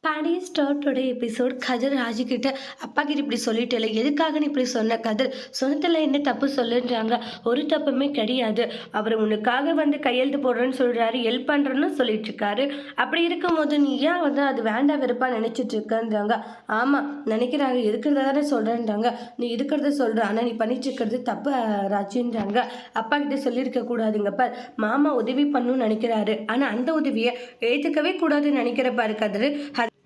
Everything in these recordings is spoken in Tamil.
பாண்டியன் ஸ்டார்ட்டோட எபிசோட் கதிர் ராஜு கிட்ட அப்பா கிட்ட இப்படி சொல்லிட்டல எதுக்காக நீ இப்படி சொன்ன கதிர் சொன்னதில் என்ன தப்பு சொல்லுன்றாங்க. ஒரு தப்புமே கிடையாது. அவர் உனக்காக வந்து கையெழுத்து போடுறேன்னு சொல்றாரு, ஹெல்ப் பண்றேன்னு சொல்லிட்டு இருக்காரு. அப்படி இருக்கும்போது நீ ஏன் வந்து அது வேண்டாம் வெறுப்பா நினைச்சிட்டு இருக்கன்றாங்க. ஆமா நினைக்கிறாங்க, இருக்கிறத தானே சொல்றேன்றாங்க. நீ இருக்கிறத சொல்ற, ஆனா நீ பண்ணிட்டு இருக்கிறது தப்பு ராஜுன்றாங்க. அப்பா கிட்ட சொல்லியிருக்க கூடாதுங்கப்பா, மாமா உதவி பண்ணணும்னு நினைக்கிறாரு, ஆனா அந்த உதவியை ஏற்றுக்கவே கூடாதுன்னு நினைக்கிற பாரு கதிர்,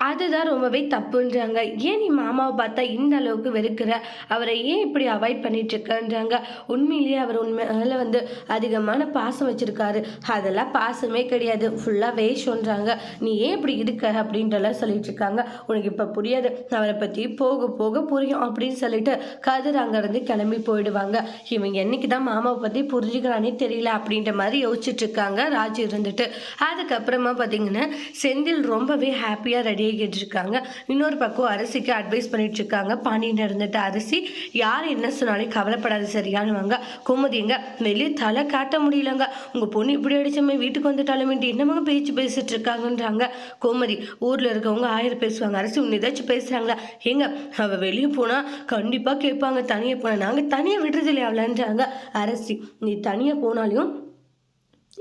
அதுதான் ரொம்பவே தப்புன்றாங்க. ஏன் நீ மாமாவை பார்த்தா இந்த அளவுக்கு வெறுக்கிற, அவரை ஏன் இப்படி அவாய்ட் பண்ணிட்டு இருக்கன்றாங்க. உண்மையிலேயே அவர் உண்மையில வந்து அதிகமான பாசம் வச்சிருக்காரு. அதெல்லாம் பாசமே கிடையாது, ஃபுல்லாக வேஷன்றாங்க. நீ ஏன் இப்படி இருக்க அப்படின்றலாம் சொல்லிட்டு இருக்காங்க. உனக்கு இப்போ புரியாது, அவரை பற்றி போக போக புரியும் அப்படின்னு சொல்லிட்டு கதிர் அங்கேருந்து கிளம்பி போயிடுவாங்க. இவங்க என்னைக்கு தான் மாமாவை பற்றி புரிஞ்சுக்கிறானே தெரியல அப்படின்ற மாதிரி யோசிச்சுட்டு இருக்காங்க ராஜு இருந்துட்டு. அதுக்கப்புறமா பார்த்தீங்கன்னா செந்தில் ரொம்பவே ஹாப்பியாக ரெடி கேட்டிருக்காங்க. இன்னொரு பக்கம் அரசிக்கு அட்வைஸ் பண்ணிட்டு இருக்காங்க. பாண்டியன் இருந்துட்டு அரசி யார் என்ன சொன்னாலும் கவலைப்படாது சரியானுவாங்க. குமுதி எங்க வெளியே தலை காட்ட முடியலங்க, உங்க பொண்ணு இப்படி அடிச்சமே வீட்டுக்கு வந்துட்டாலுமே என்னமாக பேச்சு பேசிட்டு இருக்காங்கன்றாங்க. குமுதி ஊர்ல இருக்கவங்க 1000 பேசுவாங்க, அரசி உன்னை ஏதாச்சும் பேசுறாங்களா? எங்க அவ வெளியே போனா கண்டிப்பா கேட்பாங்க, தனியா போனா நாங்க தனியா விடுறது இல்லையா அவளன்றாங்க. அரசி நீ தனியா போனாலையும்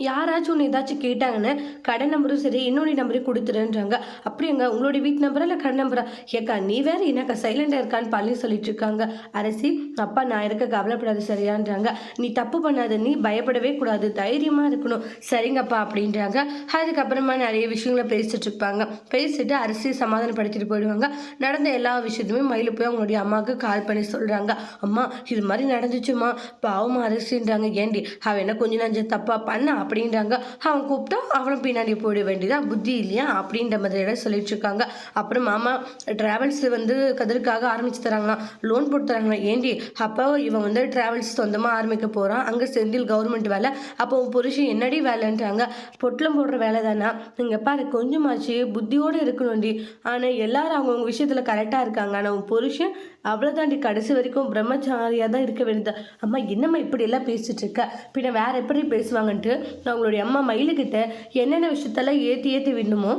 யாராச்சும் ஒன்று ஏதாச்சும் கேட்டாங்கன்னு கடை நம்பரும் சரி இன்னொரு நம்பரையும் கொடுத்துருன்றாங்க. அப்படிங்க உங்களுடைய வீட்டு நம்பரா இல்லை கடை நம்பரா? ஏக்கா நீ வேற என்னக்கா சைலண்டாக இருக்கான்னு பள்ளி சொல்லிட்டு இருக்காங்க. அரசி அப்பா நான் இருக்க கவலைப்படாது சரியான்றாங்க. நீ தப்பு பண்ணாத, நீ பயப்படவே கூடாது, தைரியமாக இருக்கணும் சரிங்கப்பா அப்படின்றாங்க. அதுக்கப்புறமா நிறைய விஷயங்களை பேசிட்டு இருப்பாங்க. பேசிட்டு அரசியை சமாதானப்படுத்திட்டு போயிடுவாங்க. நடந்த எல்லா விஷயத்தையுமே மயில போய் அவங்களுடைய அம்மாவுக்கு கால் பண்ணி சொல்கிறாங்க. அம்மா இது மாதிரி நடந்துச்சுமா, பாவமா அரசின்றாங்க. ஏண்டி அவன் என்ன கொஞ்சம் நஞ்சம் தப்பா பண்ண அப்படின்றாங்க. அவன் கூப்பிட்டா அவனும் பின்னாடி போயிட வேண்டியதா, புத்தி இல்லையா அப்படின்ற மாதிரி சொல்லிட்டு இருக்காங்க. அப்புறம் மாமா டிராவல்ஸ் வந்து கதிர்க்காக ஆரம்பிச்சு தராங்களாம், லோன் போட்டு தராங்களாம். ஏண்டி அப்போ இவன் வந்து டிராவல்ஸ் சொந்தமாக ஆரம்பிக்க போகிறான், அங்கே செந்தில் கவர்மெண்ட் வேலை, அப்போ உன் புருஷன் என்னடி வேலைன்றாங்க. பொட்டலம் போடுற வேலை தானா? இங்கே பாரு கொஞ்சமாச்சு புத்தியோடு இருக்கணும்டி. ஆனால் எல்லாரும் அவங்கவுங்க விஷயத்தில் கரெக்டாக இருக்காங்க, ஆனால் உன் புருஷன் அவ்வளோதாண்டி கடைசி வரைக்கும் பிரம்மச்சாரியாக தான் இருக்க வேண்டியது. அம்மா என்னம்மா இப்படி எல்லாம் பேசிட்டு இருக்க, பின்ன வேற எப்படி பேசுவாங்கன்ட்டு அவங்களுடைய அம்மா மயிலுக்கிட்ட என்னென்ன விஷயத்தெல்லாம் ஏற்றி விடணுமோ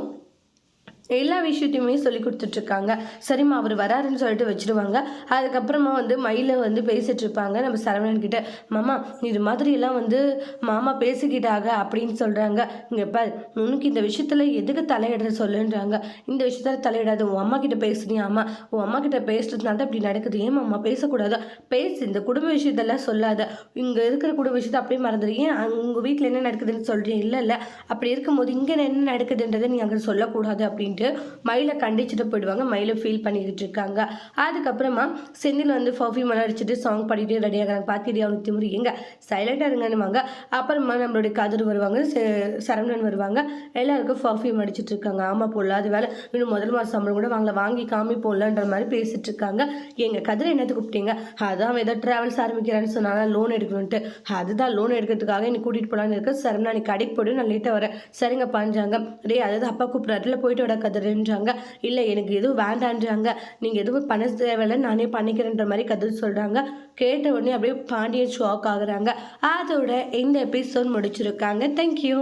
எல்லா விஷயத்தையுமே சொல்லி கொடுத்துட்ருக்காங்க. சரிம்மா அவர் வராருன்னு சொல்லிட்டு வச்சுருவாங்க. அதுக்கப்புறமா வந்து மயிலை வந்து பேசிகிட்டு இருப்பாங்க நம்ம சரவணன் கிட்ட. மாமா இது மாதிரிலாம் வந்து மாமா பேசிக்கிட்டாங்க அப்படின்னு சொல்கிறாங்க. இங்கே பார் உனக்கு இந்த விஷயத்தில் எதுக்கு தலையிடுற சொல்லுன்றாங்க. இந்த விஷயத்தில் தலையிடாது, உன் அம்மா கிட்ட பேசுனியா? அம்மா உன் அம்மா கிட்ட பேசுறதுனால தான் இப்படி நடக்குது. ஏன் அம்மா பேசக்கூடாதா? பேசு, இந்த குடும்ப விஷயத்தெல்லாம் சொல்லாத, இங்கே இருக்கிற குடும்ப விஷயத்தை அப்படியே மறந்துடு. ஏன் உங்கள் வீட்டில் என்ன நடக்குதுன்னு சொல்கிறேன்? இல்லை அப்படி இருக்கும்போது இங்கே என்ன நடக்குதுன்றதை நீ அங்கே சொல்லக்கூடாது அப்படின்ட்டு மயிலை கண்டிச்சுட்டு போயிடுவாங்க. மயிலை ஃபீல் பண்ணிக்கிட்டு இருக்காங்க. அதுக்கப்புறமா செந்தில் வந்து பர்ஃப்யூம் எல்லாம் அடிச்சுட்டு சாங் பாடிட்டு ரெடி ஆகிறாங்க. பார்த்துட்டு அவனுக்கு திமுறி எங்க சைலண்டாக இருங்கன்னுவாங்க. அப்புறமா நம்மளுடைய கதிர் வருவாங்க, சரவணன் வருவாங்க. எல்லாருக்கும் பர்ஃப்யூம் அடிச்சுட்டு இருக்காங்க. ஆமா போடல அது வேலை, இன்னும் முதல் மாதம் சம்பளம் கூட வாங்கல, வாங்கி காமி போடலன்ற மாதிரி பேசிட்டு இருக்காங்க. எங்க கதிரை என்னத்துக்கு கூப்பிட்டீங்க? அதான் ஏதோ டிராவல்ஸ் ஆரம்பிக்கிறான்னு சொன்னாங்க, லோன் எடுக்கணும்ட்டு. அதுதான் லோன் எடுக்கிறதுக்காக நீ கூட்டிகிட்டு போகலான்னு இருக்க. சரவணா நீ கடைக்கு போய்ட்டு நான் லேட்டாக வரேன். சரிங்க பாஞ்சாங்க. டே அதாவது அப்பா கூப்பிட்றாருல போயிட்டு விட கதிர்ன்றாங்க. இல்லை எனக்கு எதுவும் வேண்டான்றாங்க, நீங்கள் எதுவும் பண்ண தேவையில்லை நானே பண்ணிக்கிறேன்ற மாதிரி கதிர் சொல்கிறாங்க. கேட்ட உடனே அப்படியே பாண்டியன் ஷாக் ஆகுறாங்க. அதோட இந்த எபிசோட் முடிச்சிருக்காங்க. தேங்க்யூ.